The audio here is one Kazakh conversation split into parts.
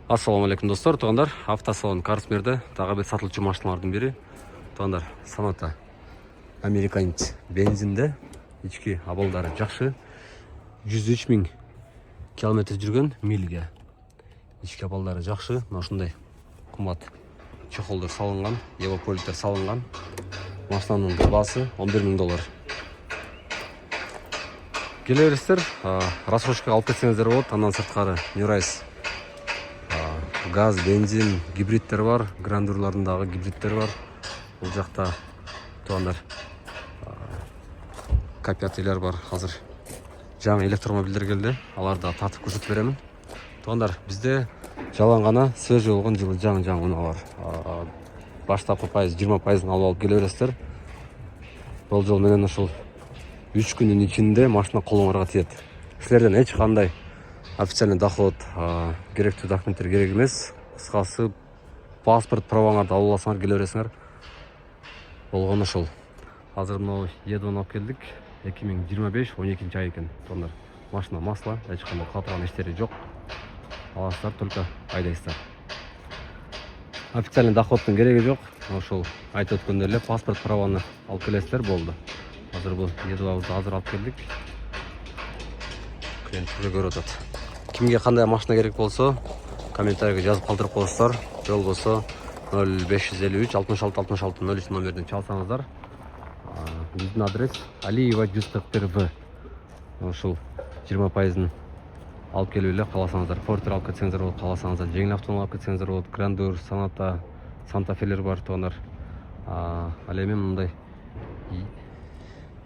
Ассаламу алейкум достар, туғандар. Автосалон Карсмерді тағы бір сатылчы машиналардың бірі. Туғандар, Sonata американец бензинді, ішкі абалдары жақсы. 103 000 километр жүрген мильге. Ішкі абалдары жақсы, нашындай қымбат чехолдар салынған, европолиттер салынған. Машинаның басы $11 000. Келерістер, расхошқа алып кетсеңіздер болады, андан сыртқары Нюрайс. Газ, бензин, гибридтер бар, грандурларындағы гибридтер бар. Бұл жақта туғандар К5-лер бар. Қазір жаңа электромобильдер келді. Аларда татып көрсетіп беремін. Туғандар, бізде жалаң ғана свежий болған жылы жаң ұналар. Баштапқы пайыз, 20%-ын алып келе бересіздер. Бұл жол менен ошол 3 күннің ішінде машина қолыңызға тиеді. Сіздерден еш қандай официальный доход, керекті документтер керек емес. Қысқасы паспорт, праваңарды алып алсаңар келе бересіңер. Болған ошол. Қазір мынау Едон алып келдік. 2025 12 ай екен. Сондар машина масло, ешқандай қатырған ештері жоқ. Аласыздар, только айдайсыздар. Официальный доходтың керегі жоқ. Ошол айтып өткендерлер паспорт, праваны алып келесіздер, болды. Қазір бұл Едонды азыр алып келдік. Клиенттер көріп отыр. Кімге қандай машина керек болса, комментарийге жазып қалдырып қойсыздар. Жол болса 0553 66 03 номерден чалсаңыздар. Біздің адрес Алиева 141В. Ошол 20%-ын алып келуілі қаласаңыздар. Портер алып кетсеңіздер болады, қаласаңыздар. Жеңіл автомобиль алып кетсеңіздер болады. Грандур, Sonata, Santa Fe-лер бар туғандар. Әлемен мындай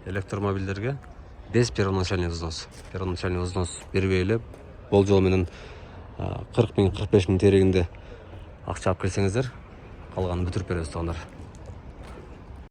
электромобильдерге без первоначальный взнос. Первоначальный взнос бербейлі. Бұл жол менен 40 000-45 000 терегінде ақша алып келсеңіздер, қалғанын бүтіріп бересіз туғандар.